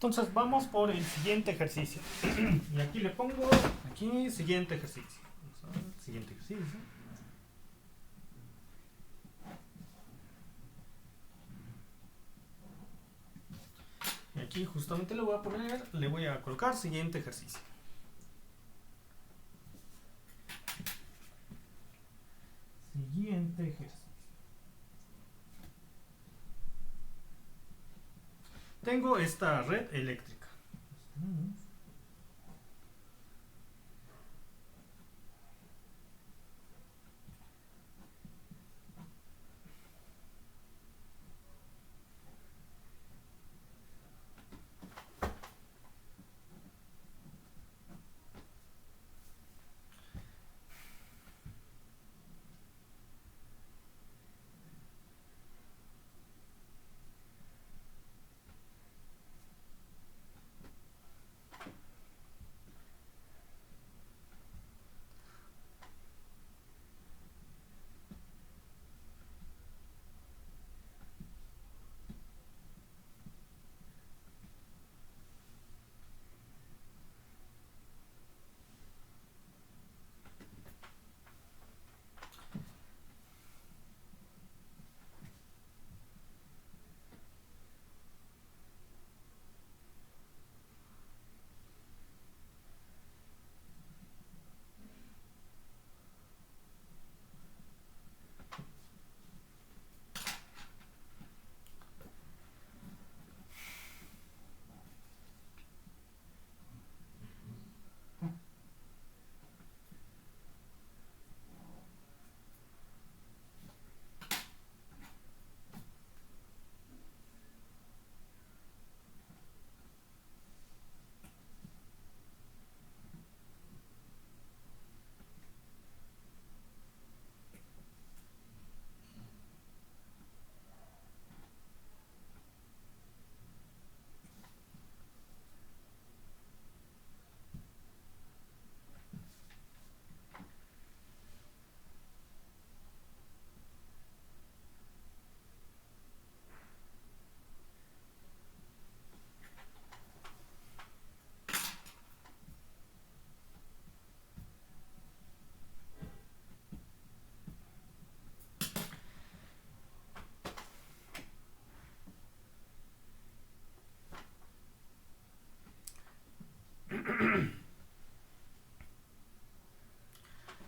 Entonces vamos por el siguiente ejercicio. Y aquí le pongo, aquí, siguiente ejercicio. Vamos a ver, siguiente ejercicio. Y aquí justamente le voy a colocar siguiente ejercicio. Siguiente ejercicio. Tengo esta red eléctrica.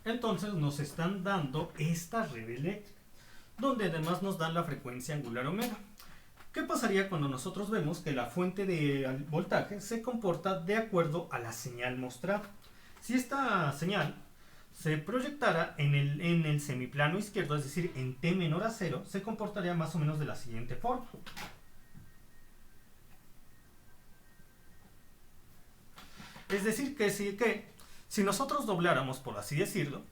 Entonces nos están dando esta red eléctrica, donde además nos dan la frecuencia angular omega. ¿Qué pasaría cuando nosotros vemos que la fuente de voltaje se comporta de acuerdo a la señal mostrada? Si esta señal se proyectara en el semiplano izquierdo, es decir, en t menor a 0, se comportaría más o menos de la siguiente forma. Es decir, que si nosotros dobláramos, por así decirlo,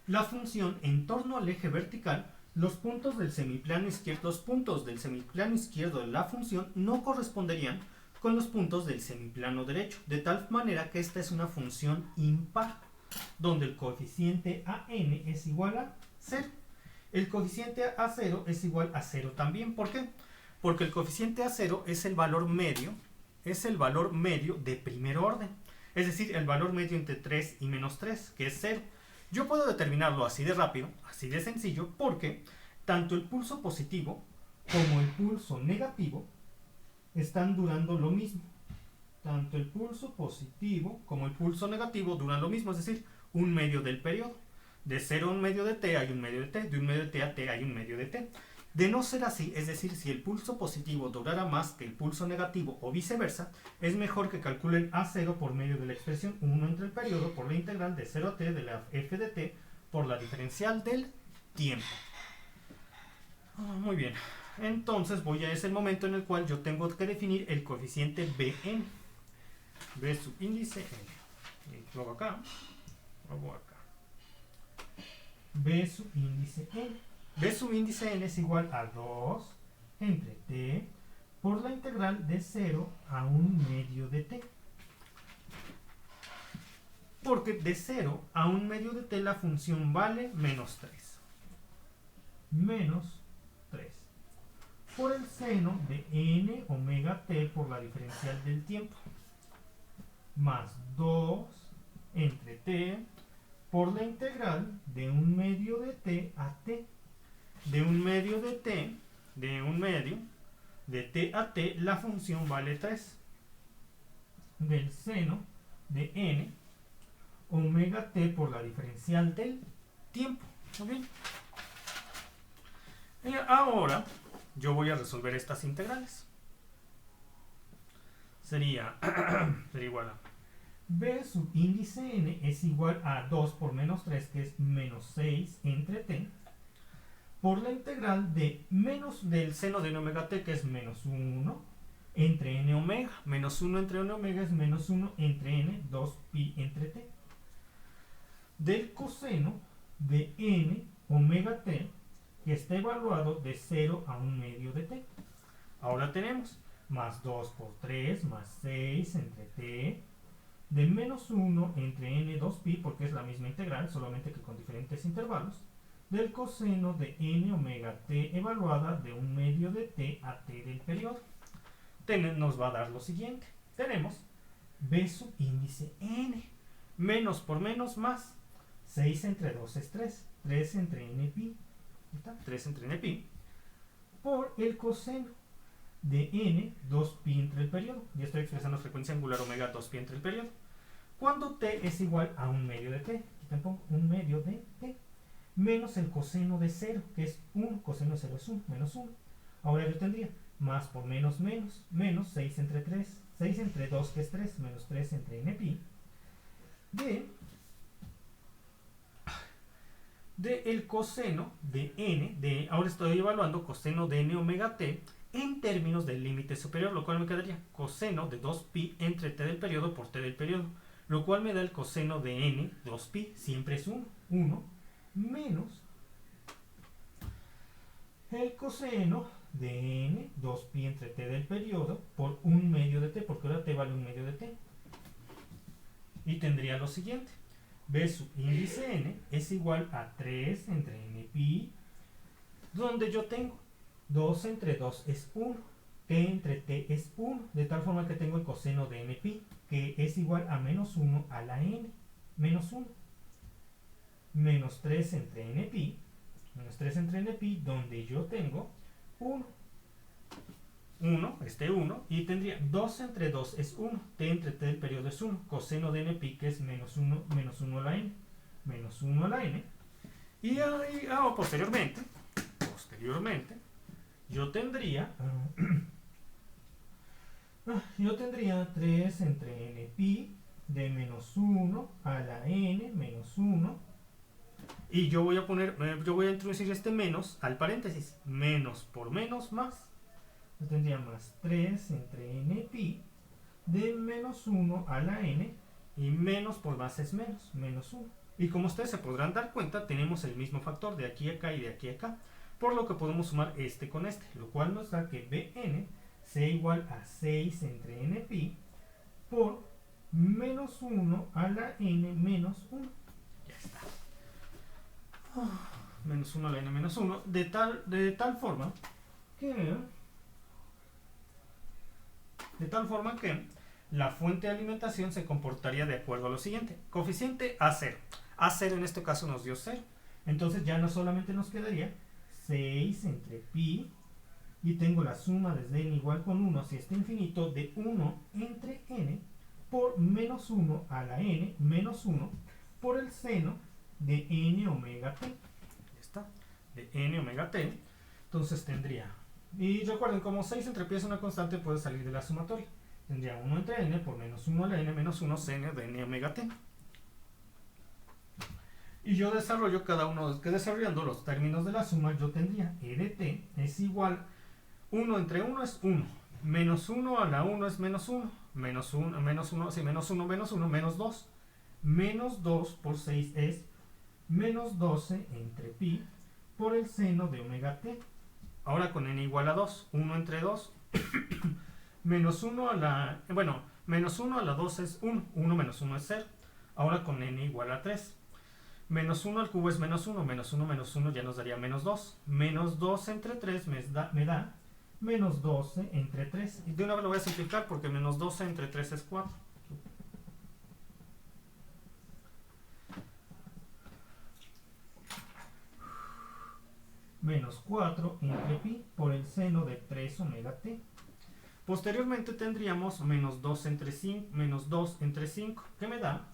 la función en torno al eje vertical, los puntos del semiplano izquierdo de la función no corresponderían con los puntos del semiplano derecho, de tal manera que esta es una función impar, donde el coeficiente a n es igual a 0. El coeficiente a 0 es igual a 0 también. ¿Por qué? Porque el coeficiente a 0 es el valor medio de primer orden. Es decir, el valor medio entre 3 y menos 3, que es 0. Yo puedo determinarlo así de rápido, así de sencillo, porque tanto el pulso positivo como el pulso negativo están durando lo mismo. Tanto el pulso positivo como el pulso negativo duran lo mismo, es decir, un medio del periodo. De 0 a un medio de t hay un medio de t, de un medio de t a t hay un medio de t. De no ser así, es decir, si el pulso positivo durara más que el pulso negativo o viceversa, es mejor que calculen A0 por medio de la expresión 1 entre el periodo por la integral de 0 a t de la f de t por la diferencial del tiempo. Muy bien, entonces es el momento en el cual yo tengo que definir el coeficiente Bn. B subíndice n. Y luego acá, B subíndice n. B subíndice n es igual a 2 entre t por la integral de 0 a un medio de t. Porque de 0 a un medio de t la función vale menos 3. Menos 3. seno de n omega t por la diferencial del tiempo, más 2 entre t por la integral de 1/2 de t a t. De 1/2 de t, de 1/2 de t a t, la función vale 3. Del seno de n omega t por la diferencial del tiempo. ¿Ok? Y ahora yo voy a resolver estas integrales. Sería igual a b subíndice n es igual a 2 por menos 3, que es menos 6 entre t, por la integral de menos del seno de n omega t, que es menos 1 entre n omega. Menos 1 entre n omega es menos 1 entre n, 2pi entre t. Del coseno de n omega t, que está evaluado de 0 a 1/2 de t. Ahora tenemos más 2 por 3 más 6 entre t, de menos 1 entre n 2pi, porque es la misma integral, solamente que con diferentes intervalos, del coseno de n omega t evaluada de 1/2 de t a t del periodo. Nos va a dar lo siguiente. Tenemos b subíndice n, menos por menos más, 6 entre 2 es 3, 3 entre n pi, 3 entre n pi, por el coseno de n, 2pi entre el periodo. Ya estoy expresando frecuencia angular omega 2pi entre el periodo. Cuando t es igual a 1/2 de t, aquí tampoco 1/2 de t, menos el coseno de 0, que es 1, coseno de 0 es 1, menos 1. Ahora yo tendría más por menos menos, menos 6 entre 3, 6 entre 2, que es 3, menos 3 entre n pi, de el coseno de n, ahora estoy evaluando coseno de n omega t en términos del límite superior, lo cual me quedaría coseno de 2pi entre t del periodo por t del periodo, lo cual me da el coseno de n, 2pi, siempre es 1, menos el coseno de n, 2pi entre t del periodo por 1/2 de t, porque ahora t vale 1/2 de t. Y tendría lo siguiente. B subíndice n es igual a 3 entre n pi, donde yo tengo 2 entre 2 es 1, t entre t es 1, de tal forma que tengo el coseno de n pi, que es igual a menos 1 a la n, menos 1, menos 3 entre n pi, donde yo tengo 1, este 1, y tendría 2 entre 2 es 1, t entre t del periodo es 1, coseno de n pi, que es menos 1 a la n, menos 1 a la n, y ahí, posteriormente, yo tendría 3 entre n pi de menos 1 a la n menos 1, y yo voy a introducir este menos al paréntesis, menos por menos más. Yo tendría más 3 entre n pi de menos 1 a la n, y menos por más es menos, menos 1. Y como ustedes se podrán dar cuenta, tenemos el mismo factor de aquí a acá y de aquí a acá, por lo que podemos sumar este con este, lo cual nos da que bn sea igual a 6 entre n pi por menos 1 a la n menos 1. Ya está. Menos 1 a la n menos 1, de tal forma que la fuente de alimentación se comportaría de acuerdo a lo siguiente. Coeficiente A0. A0 en este caso nos dio 0. Entonces ya no solamente nos quedaría 6 entre pi, y tengo la suma desde n igual con 1 hacia este infinito de 1 entre n por menos 1 a la n menos 1 por el seno de n omega t. Ya está. De n omega t. Entonces tendría... Y recuerden, como 6 entre pi es una constante, puede salir de la sumatoria. Tendría 1 entre n por menos 1 a la n menos 1 seno de n omega t. Y yo desarrollando los términos de la suma, yo tendría e de t es igual, 1 entre 1 es 1, menos 1 a la 1 es menos 1, menos 1, menos 1, sí, menos 1, menos 2. Menos 2 por 6 es menos 12 entre pi por el seno de omega t. Ahora con n igual a 2, 1 entre 2, menos 1 a la... Bueno, menos 1 a la 2 es 1, 1 menos 1 es 0. Ahora con n igual a 3. Menos 1 al cubo es menos 1, menos 1 ya nos daría menos 2. Menos 2 entre 3 me da menos 12 entre 3. Y de una vez lo voy a simplificar porque menos 12 entre 3 es 4. Menos 4 entre pi por el seno de 3 omega t. Posteriormente tendríamos menos 2 entre 5, menos 2 entre 5, que me da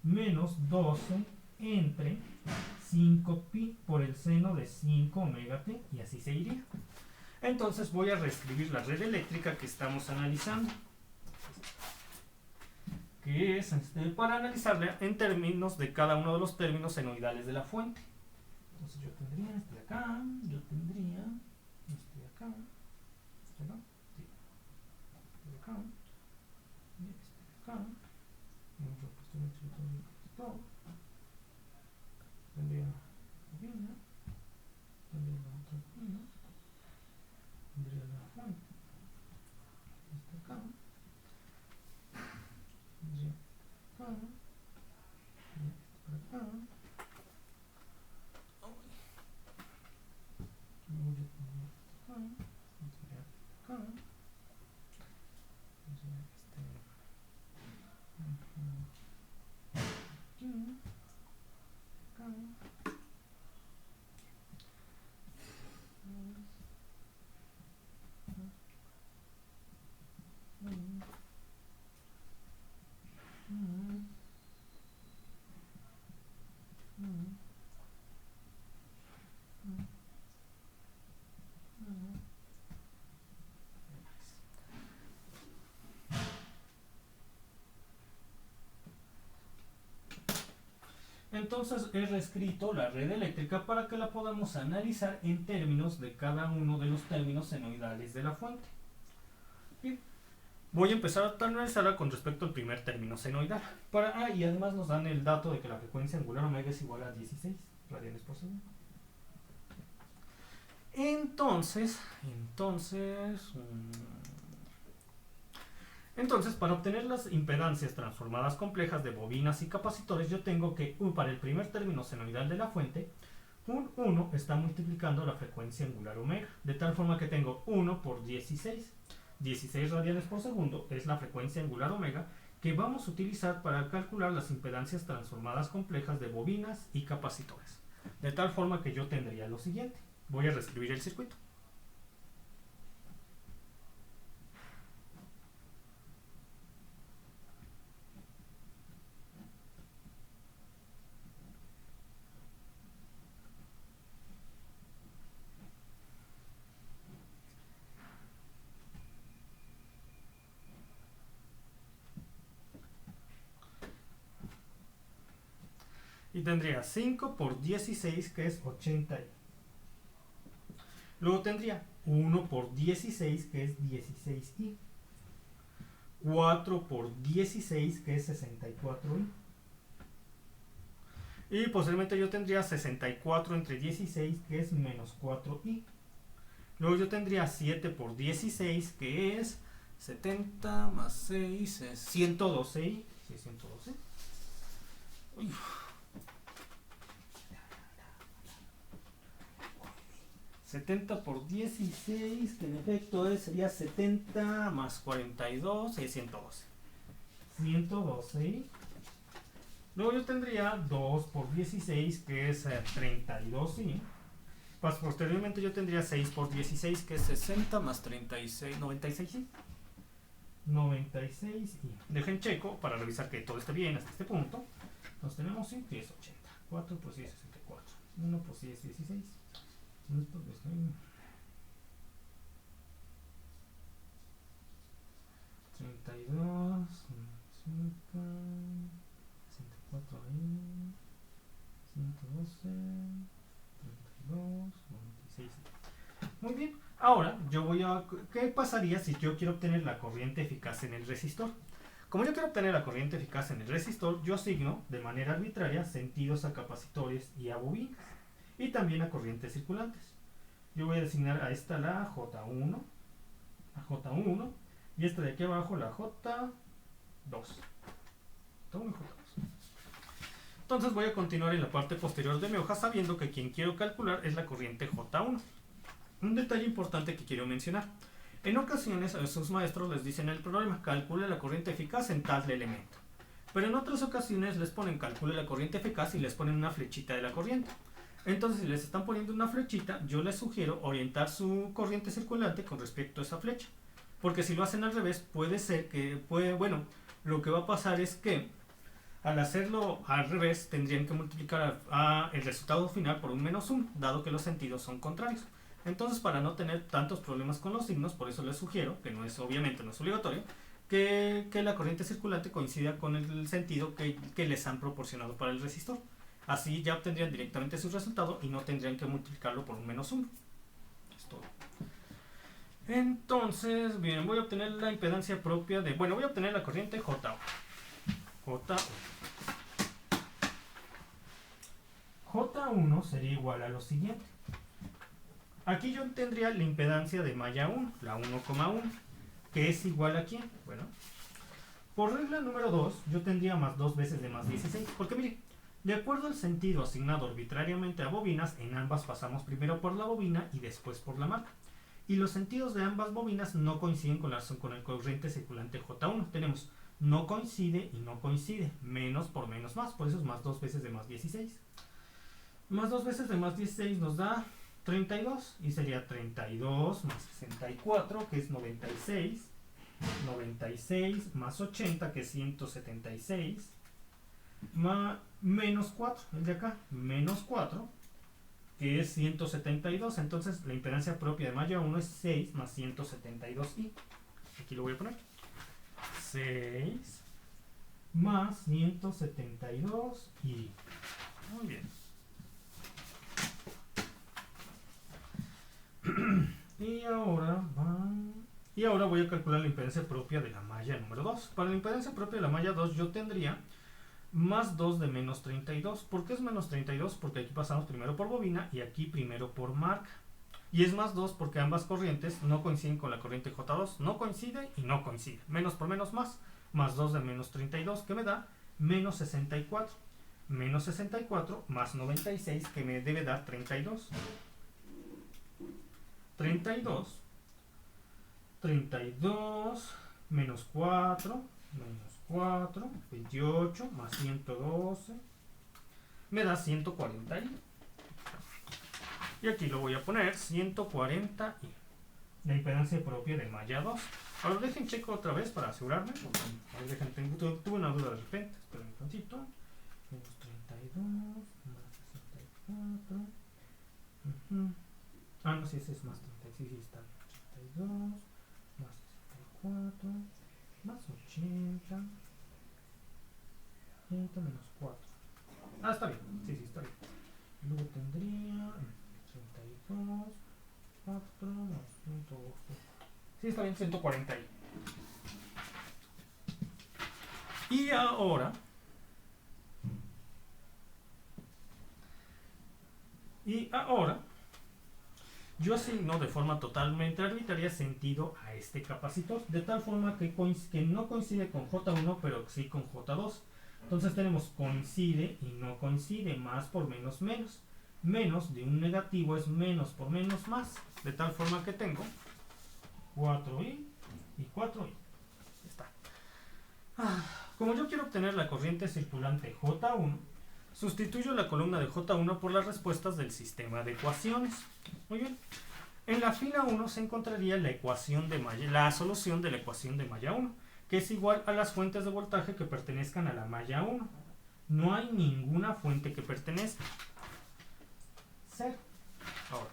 menos 12 entre 5pi por el seno de 5 omega t, y así se iría. Entonces voy a reescribir la red eléctrica que estamos analizando, que es para analizarla en términos de cada uno de los términos senoidales de la fuente. Entonces yo tendría este de acá, yo tendría este de acá, este de acá, sí, este de acá, y este de acá, y otro todo. Tendría la bobina, tendría la otra bobina, tendría la fuente, este de acá, tendría acá, y este por acá. Luego yo tendría acá, tendría acá, tendría este aquí, acá, Entonces he reescrito la red eléctrica para que la podamos analizar en términos de cada uno de los términos senoidales de la fuente. Bien. Voy a empezar a analizarla con respecto al primer término senoidal. Y además nos dan el dato de que la frecuencia angular omega es igual a 16 radianes por segundo. Entonces, para obtener las impedancias transformadas complejas de bobinas y capacitores, yo tengo que, para el primer término senoidal de la fuente, un 1 está multiplicando la frecuencia angular omega, de tal forma que tengo 1 por 16. 16 radianes por segundo es la frecuencia angular omega que vamos a utilizar para calcular las impedancias transformadas complejas de bobinas y capacitores. De tal forma que yo tendría lo siguiente. Voy a reescribir el circuito. Y tendría 5 por 16, que es 80. Luego tendría 1 por 16, que es 16i. 4 por 16, que es 64i. Y posteriormente yo tendría 64 entre 16, que es menos 4i. Luego yo tendría 7 por 16, que es 70 más 6, es 112i. Sí, 112. Uy. 70 por 16, que en efecto sería 70 más 42, es 112. 112. Luego yo tendría 2 por 16, que es 32. Posteriormente yo tendría 6 por 16, que es 60 más 36, 96. 96. Dejen checo para revisar que todo esté bien hasta este punto. Entonces tenemos 5 y es 80. 4 pues sí es 64. 1 pues sí es 16. Esto que está ahí. 32, 64 ahí, 112, 32, 96. Muy bien, ahora yo voy a... ¿Qué pasaría si yo quiero obtener la corriente eficaz en el resistor? Como yo quiero obtener la corriente eficaz en el resistor, yo asigno de manera arbitraria sentidos a capacitores y a bobinas, y también a corrientes circulantes. Yo voy a designar a esta la J1, y esta de aquí abajo la J2. Entonces voy a continuar en la parte posterior de mi hoja sabiendo que quien quiero calcular es la corriente J1. Un detalle importante que quiero mencionar. En ocasiones a sus maestros les dicen el problema, calcule la corriente eficaz en tal elemento. Pero en otras ocasiones les ponen calcule la corriente eficaz y les ponen una flechita de la corriente. Entonces, si les están poniendo una flechita, yo les sugiero orientar su corriente circulante con respecto a esa flecha. Porque si lo hacen al revés, puede ser que, bueno, lo que va a pasar es que al hacerlo al revés, tendrían que multiplicar el resultado final por un -1, dado que los sentidos son contrarios. Entonces, para no tener tantos problemas con los signos, por eso les sugiero, que obviamente no es obligatorio, que la corriente circulante coincida con el sentido que les han proporcionado para el resistor. Así ya obtendrían directamente su resultado y no tendrían que multiplicarlo por un -1. Es todo. Entonces, bien, voy a obtener la impedancia propia de... Bueno, voy a obtener la corriente J1. J1 sería igual a lo siguiente. Aquí yo tendría la impedancia de malla 1, la 1,1, que es igual a ¿quién? Bueno, por regla número 2, yo tendría más 2 veces de más 16, porque mire, de acuerdo al sentido asignado arbitrariamente a bobinas, en ambas pasamos primero por la bobina y después por la marca. Y los sentidos de ambas bobinas no coinciden con el corriente circulante J1. Tenemos no coincide y no coincide, menos por menos más, por eso es más 2 veces de más 16. Más 2 veces de más 16 nos da 32 y sería 32 más 64, que es 96, 96 más 80, que es 176, menos 4, el de acá, menos 4, que es 172. Entonces la impedancia propia de malla 1 es 6 más 172i. Aquí lo voy a poner. 6 más 172i. Muy bien. Y ahora voy a calcular la impedancia propia de la malla número 2. Para la impedancia propia de la malla 2 yo tendría más 2 de menos 32. ¿Por qué es menos 32? Porque aquí pasamos primero por bobina y aquí primero por marca. Y es más 2 porque ambas corrientes no coinciden con la corriente J2. No coincide y no coincide. Menos por menos más. Más 2 de menos 32, que me da menos 64. Menos 64 más 96, que me debe dar 32. 32 menos 4 28 más 112 me da 140 y aquí lo voy a poner 140 y la impedancia propia de malla 2. Ahora dejen checo otra vez para asegurarme, porque tuve una duda de repente. Esperen un tantito. Menos 32 más 64. No, sí, ese es más 36, sí está. 32 más 64 más 80 menos 4. Está bien, sí, está bien. Luego tendría 32 4 más 112. Sí, está bien, 140. Y ahora yo asigno de forma totalmente arbitraria sentido a este capacitor, de tal forma que no coincide con J1, pero sí con J2. Entonces tenemos coincide y no coincide, más por menos menos. Menos de un negativo es menos por menos más, de tal forma que tengo 4i y 4i. Está. Como yo quiero obtener la corriente circulante J1, sustituyo la columna de J1 por las respuestas del sistema de ecuaciones. Muy bien. En la fila 1 se encontraría la solución de la ecuación de malla 1, que es igual a las fuentes de voltaje que pertenezcan a la malla 1. No hay ninguna fuente que pertenezca. 0. Ahora,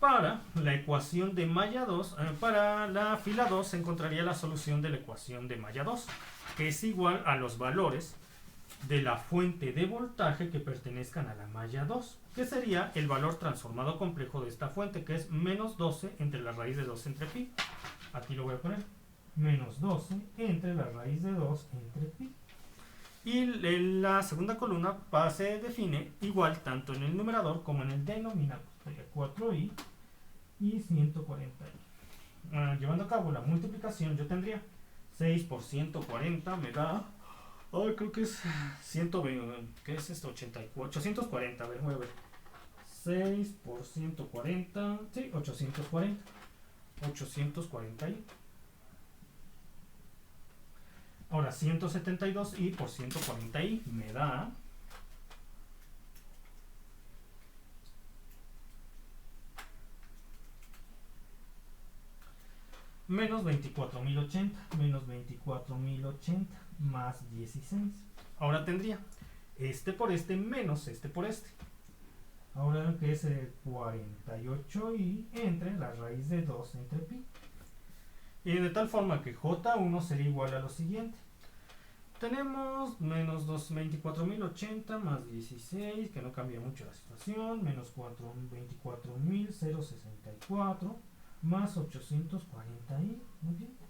para la ecuación de malla 2, para la fila 2 se encontraría la solución de la ecuación de malla 2, que es igual a los valores de la fuente de voltaje que pertenezcan a la malla 2, que sería el valor transformado complejo de esta fuente, que es menos 12 entre la raíz de 2 entre pi. Aquí lo voy a poner. Menos 12 entre la raíz de 2 entre pi. Y la segunda columna se define igual tanto en el numerador como en el denominador. Sería 4i y 140i. Llevando a cabo la multiplicación, yo tendría 6 por 140 me da... creo que es 120, ¿qué es esto? 84, 840, a ver, voy a ver. 6 por 140, sí, 840. 840 y ahora 172 y por 140 y me da menos 24.080, menos 24.080 más 16. Ahora tendría este por este menos este por este. Ahora que es el 48i entre la raíz de 2 entre pi. Y de tal forma que J1 sería igual a lo siguiente. Tenemos menos 24.080 más 16, que no cambia mucho la situación, menos 24.064 más 840i. Muy bien.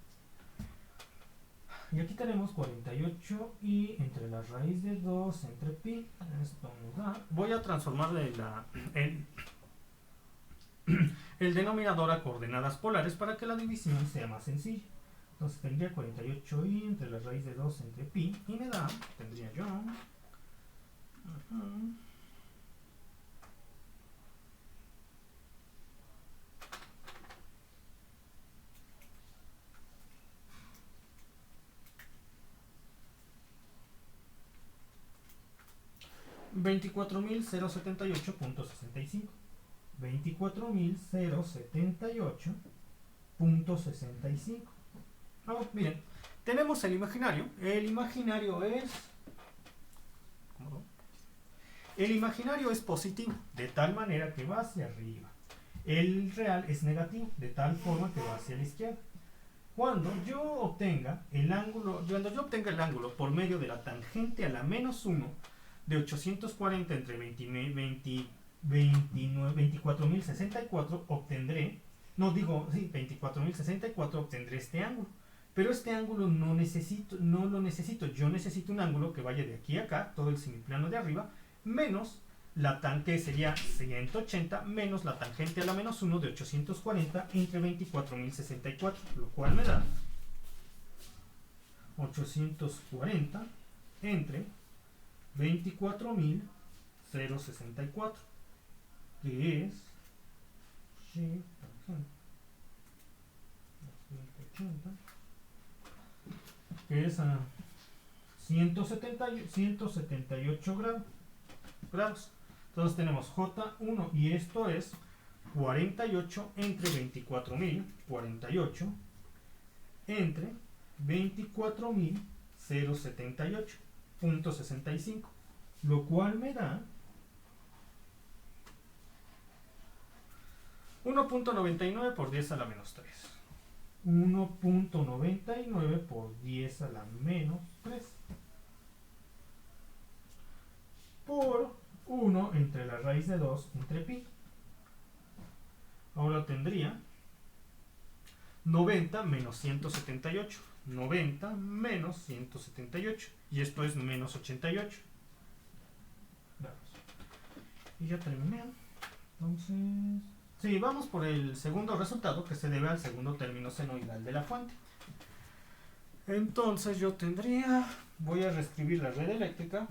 Y aquí tenemos 48 y entre la raíz de 2 entre pi. Esto nos da. Voy a transformarle el denominador a coordenadas polares para que la división sea más sencilla. Entonces tendría 48i entre la raíz de 2 entre pi y me da, tendría yo, 24.078.65. 24.078.65. Oh, miren, tenemos el imaginario. El imaginario es... ¿cómo? El imaginario es positivo, de tal manera que va hacia arriba. El real es negativo, de tal forma que va hacia la izquierda. Cuando yo obtenga el ángulo por medio de la tangente a la menos 1 de 840 entre 24.064 obtendré, no digo, sí, 24.064 obtendré este ángulo. Pero este ángulo no lo necesito, yo necesito un ángulo que vaya de aquí a acá, todo el semiplano de arriba, menos la tangente sería 180 menos la tangente a la menos 1 de 840 entre 24.064, lo cual me da 840 entre 24.064, que es 180, que es a 178 grados. Entonces tenemos J1 y esto es 48 entre 24.000, 48 entre 24.078.65, lo cual me da 1.99 por 10 a la menos 3. 1.99 por 10 a la menos 3 por 1 entre la raíz de 2 entre pi. Ahora tendría 90 menos 178. 90 menos 178. Y esto es menos 88. Vamos. Y ya terminé. Entonces... sí, vamos por el segundo resultado, que se debe al segundo término senoidal de la fuente. Entonces yo tendría... voy a reescribir la red eléctrica.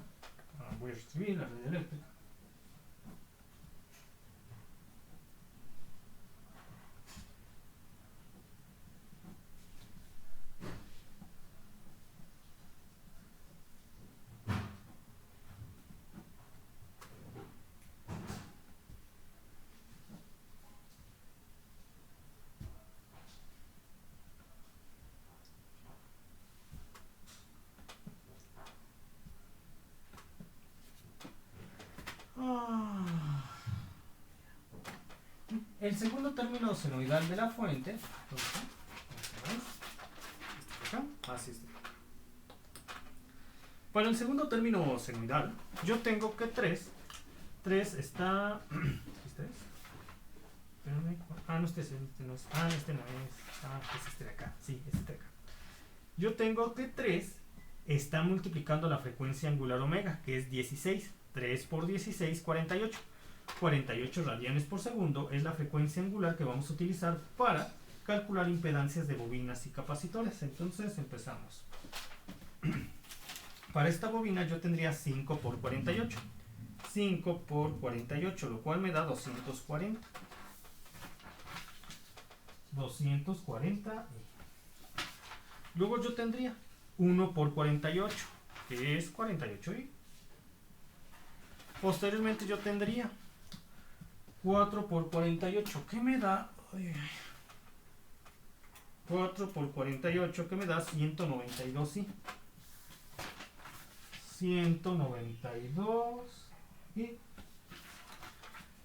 El segundo término senoidal de la fuente. Para el segundo término senoidal, yo tengo que 3 está... ¿este es? No, este no es. Este no es. Es este de acá. Sí, es este de acá. Yo tengo que 3 está multiplicando la frecuencia angular omega, que es 16. 3 por 16, 48. 48 radianes por segundo es la frecuencia angular que vamos a utilizar para calcular impedancias de bobinas y capacitores. Entonces empezamos. Para esta bobina yo tendría 5 por 48. 5 por 48, lo cual me da 240. 240. Luego yo tendría 1 por 48, que es 48i. Posteriormente yo tendría 4 por 48, que me da 4 por 48, que me da 192i. 192 y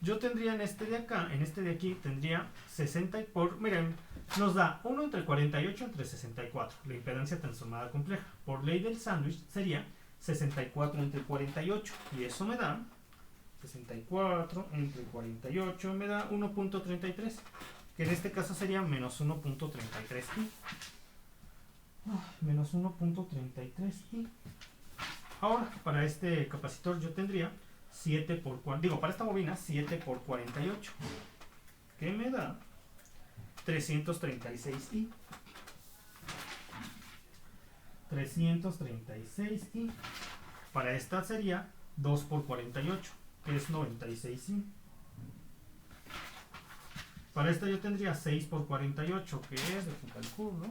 yo tendría en este de acá, en este de aquí tendría 60 por, miren, nos da 1 entre 48 entre 64, la impedancia transformada compleja. Por ley del sándwich sería 64 entre 48 y eso me da 64 entre 48 me da 1.33, que en este caso sería menos 1.33i. Menos 1.33i. Ahora, para este capacitor yo tendría 7 por 4, digo, para esta bobina 7 por 48, que me da 336i. 336i. Para esta sería 2 por 48, que es 96i. Para esta yo tendría 6 por 48, que es, de calculo,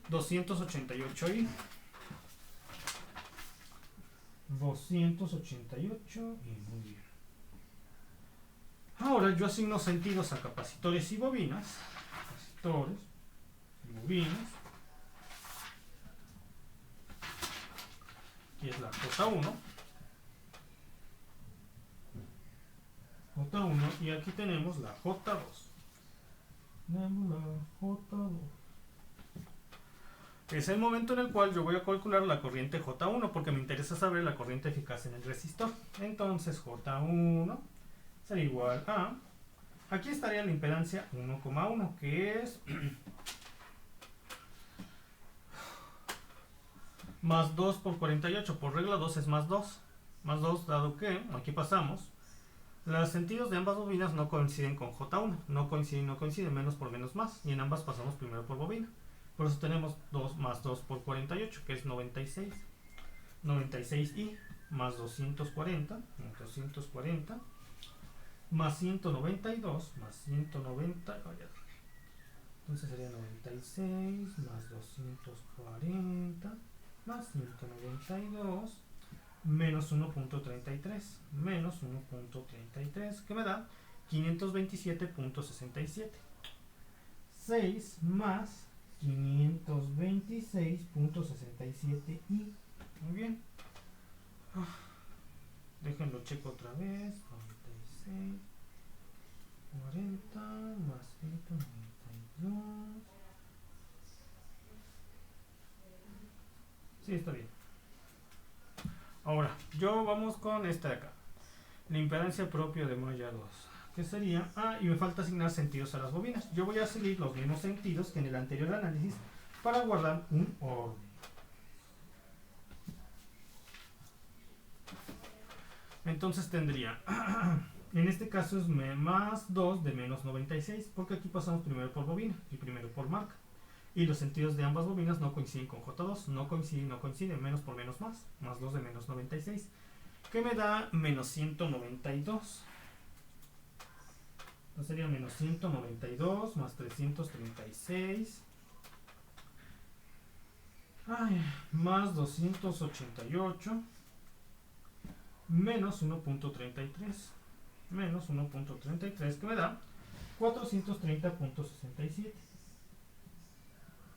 288i. 288 y muy bien. Ahora yo asigno sentidos a capacitores y bobinas. Capacitores y bobinas. Aquí es la J1. J1 y aquí tenemos la J2. Tenemos la J2. Es el momento en el cual yo voy a calcular la corriente J1 porque me interesa saber la corriente eficaz en el resistor. Entonces J1 será igual a, aquí estaría la impedancia 1,1, que es más 2 por 48, por regla 2 es más 2. Más 2 dado que, aquí pasamos, los sentidos de ambas bobinas no coinciden con J1, no coinciden, menos por menos más, y en ambas pasamos primero por bobina. Por eso tenemos 2 más 2 por 48, que es 96. 96i más 240, más 192, más 190, entonces sería 96 más 240, más 192, menos 1.33, que me da 527.67. 6 más 526.67i. Muy bien. Déjenlo checo otra vez. 96, 40 más 192. Sí, está bien. Ahora, yo vamos con esta de acá. La impedancia propia de malla 2. Que sería, y me falta asignar sentidos a las bobinas. Yo voy a seguir los mismos sentidos que en el anterior análisis para guardar un orden. Entonces tendría, en este caso es más 2 de menos 96, porque aquí pasamos primero por bobina y primero por marca. Y los sentidos de ambas bobinas no coinciden con J2, no coinciden, menos por menos más 2 de menos 96, que me da menos 192. Entonces sería menos 192 más 336, más 288, menos 1.33, que me da 430.67.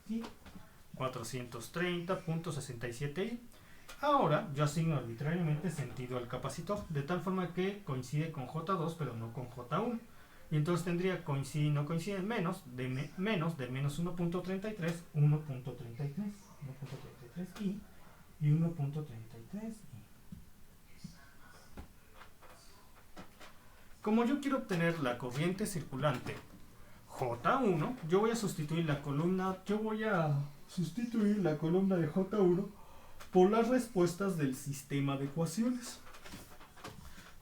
¿Sí? 430.67i. Ahora yo asigno arbitrariamente sentido al capacitor, de tal forma que coincide con J2 pero no con J1. Y entonces tendría coincide y no coincide menos de menos 1.33, 1.33i y 1.33i. Como yo quiero obtener la corriente circulante J1, yo voy a sustituir la columna de J1 por las respuestas del sistema de ecuaciones.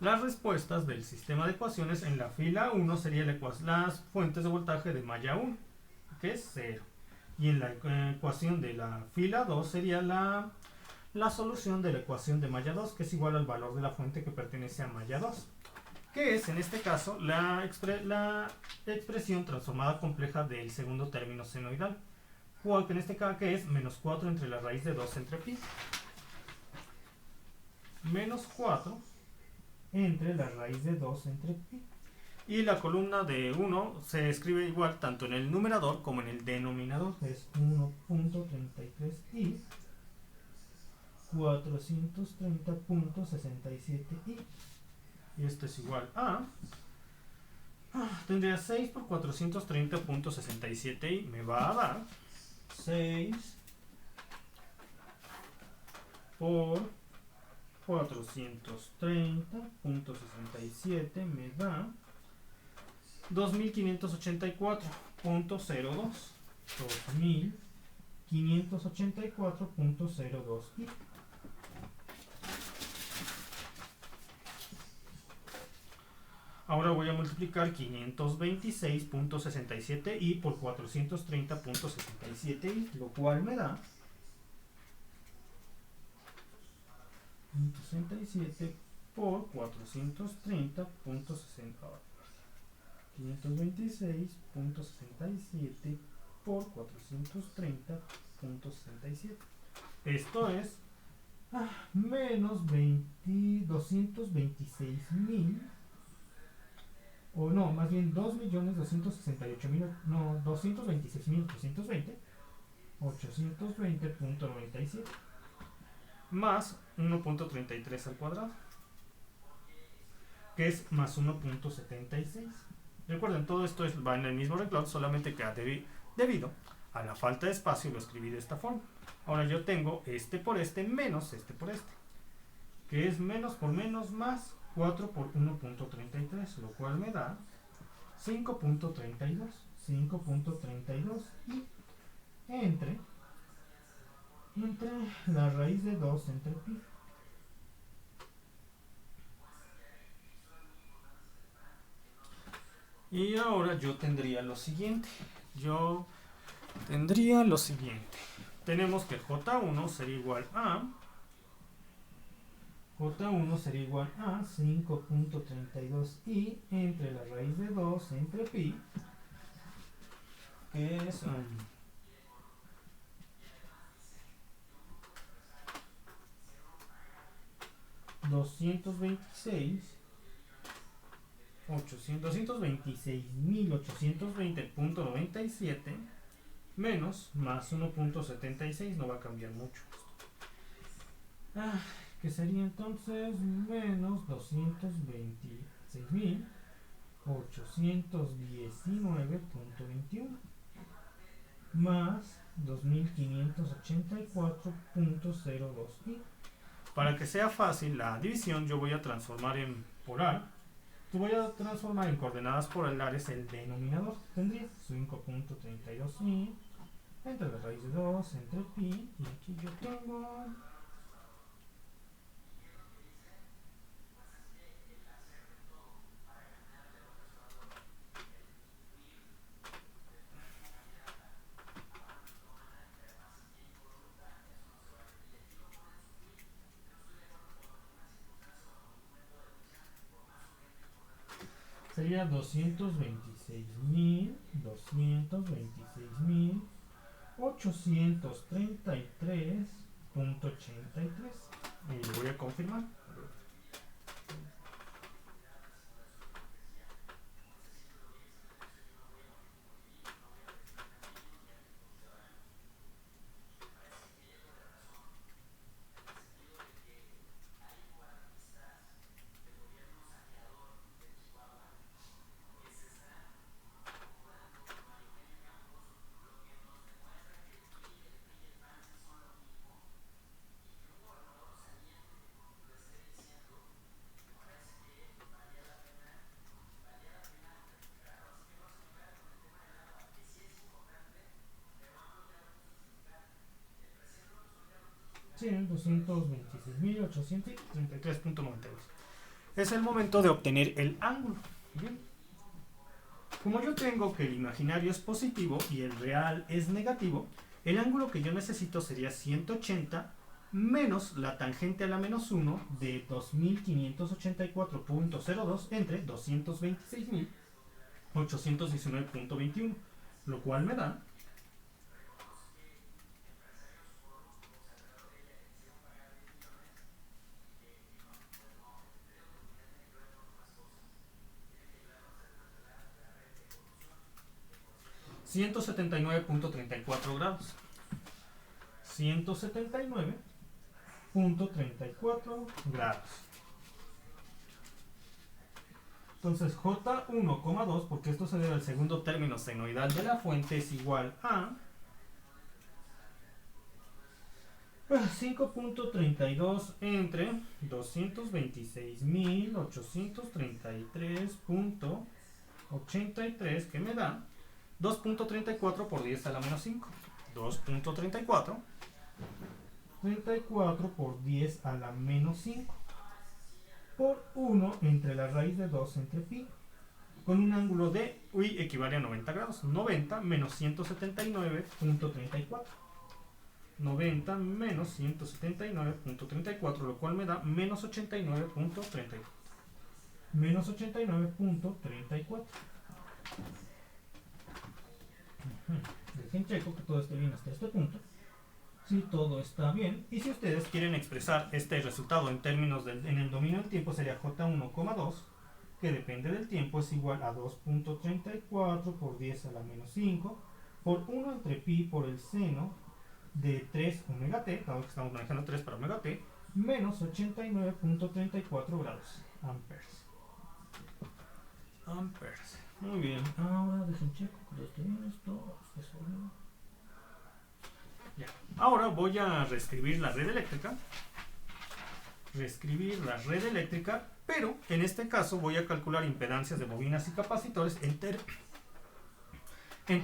Las respuestas del sistema de ecuaciones en la fila 1 serían las fuentes de voltaje de malla 1, que es 0. Y en la ecuación de la fila 2 sería la solución de la ecuación de malla 2, que es igual al valor de la fuente que pertenece a malla 2, que es en este caso la expresión transformada compleja del segundo término senoidal, igual que en este caso que es menos 4 entre la raíz de 2 entre pi. Menos 4 entre la raíz de 2 entre pi. Y la columna de 1 se escribe igual tanto en el numerador como en el denominador. Es 1.33i 430.67i. Y esto es igual a... tendría 6 por 430.67i. Me va a dar 6 por 430.67 me da 2584.02. 2584.02 i. Ahora voy a multiplicar 526.67i por 430.67i, lo cual me da 67 por 430.60. 526.67 por 430.67. Esto es menos 226.000, o no, más bien 2.268.000, no, 226.820, 820.97, más 1.33 al cuadrado, que es más 1.76. Recuerden, todo esto va en el mismo renglón, solamente que debido a la falta de espacio lo escribí de esta forma. Ahora yo tengo este por este menos este por este, que es menos por menos más 4 por 1.33, lo cual me da 5.32. 5.32 y entre la raíz de 2 entre pi. Y ahora yo tendría lo siguiente. Tenemos que J1 sería igual a 5.32i entre la raíz de 2 entre pi, que es 226.820.97 menos más 1.76, no va a cambiar mucho. Que sería entonces menos 226.819.21 más 2.584.02i. Para que sea fácil la división, yo voy a transformar en polar. Voy a transformar en coordenadas polares el denominador. Tendría 5.32i entre la raíz de 2 entre pi, y aquí yo tengo sería 226.833.83. Y lo voy a confirmar. Sí, 226.833.92. Es el momento de obtener el ángulo. Bien. Como yo tengo que el imaginario es positivo y el real es negativo, el ángulo que yo necesito sería 180 menos la tangente a la menos 1 de 2584.02 entre 226.819.21, lo cual me da 179.34 grados. 179.34 grados. Entonces J1,2, porque esto se debe al segundo término senoidal de la fuente, es igual a 5.32 entre 226.833.83, que me da 2.34 por 10 a la menos 5. 2.34 por 10 a la menos 5 por 1 entre la raíz de 2 entre pi, con un ángulo de y equivale a 90 grados. 90 menos 179.34. 90 menos 179.34, lo cual me da menos 89.34. Menos 89.34. Dejen checo que todo esté bien hasta este punto. Si todo está bien, y si ustedes quieren expresar este resultado en términos en el dominio del tiempo, sería J1,2, que depende del tiempo, es igual a 2.34 por 10 a la menos 5 por 1 entre pi por el seno de 3 omega t, dado que estamos manejando 3 para omega t, menos 89.34 grados amperes. Muy bien, ahora dejen checo que todo esté bien, esto es ya. Ahora voy a reescribir la red eléctrica. Pero en este caso voy a calcular impedancias de bobinas y capacitores en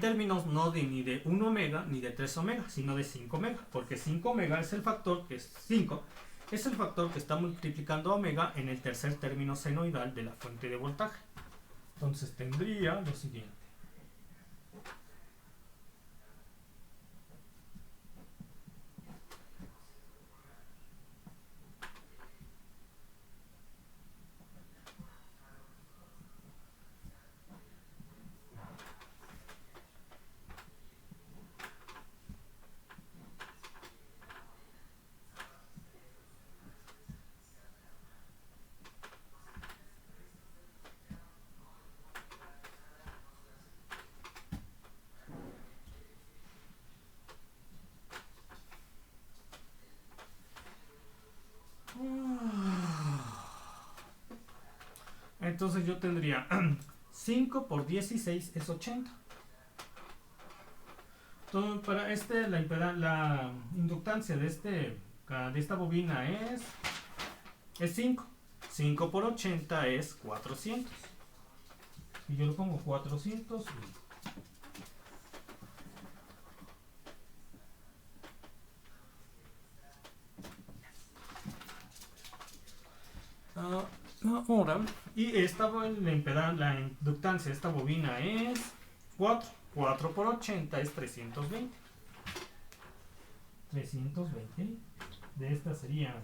términos no de ni de 1 omega ni de 3 omega, sino de 5 omega, porque 5 omega es el factor que es 5, es el factor que está multiplicando a omega en el tercer término senoidal de la fuente de voltaje. Entonces tendría lo siguiente. Entonces yo tendría 5 por 16 es 80. Entonces para la inductancia de esta bobina es 5. 5 por 80 es 400. Y yo lo pongo 400. Ahora, y la inductancia de esta bobina es 4. 4 por 80 es 320. 320. De esta sería...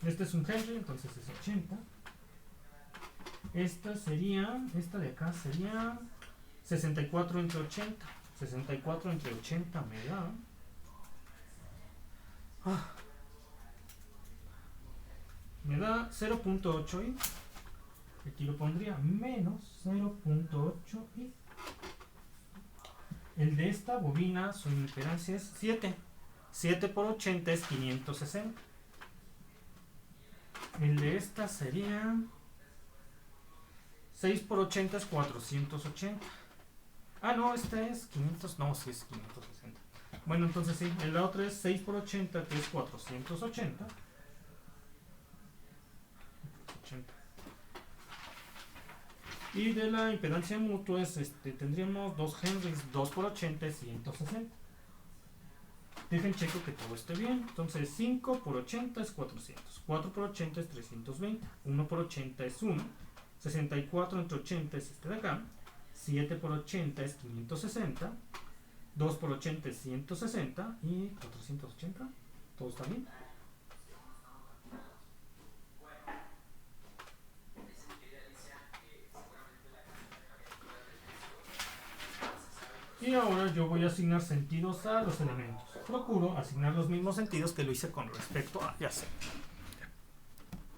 Este es un Henry, entonces es 80. Esta de acá sería 64 entre 80. 64 entre 80 me da... me da 0.8 y aquí lo pondría menos 0.8 y el de esta bobina su impedancia es 7. 7 por 80 es 560. El de esta sería 6 por 80 es 480. No, este es 500, no, sí es 560. Bueno, entonces sí, el otro es 6 por 80 que es 480. Y de la impedancia mutua tendríamos 2 Henrys, 2 por 80 es 160. Dejen checo que todo esté bien. Entonces 5 por 80 es 400, 4 por 80 es 320, 1 por 80 es 1, 64 entre 80 es este de acá, 7 por 80 es 560, 2 por 80 es 160 y 480. ¿Todo está bien? Y ahora yo voy a asignar sentidos a los elementos. Procuro asignar los mismos sentidos que lo hice con respecto a ya sé.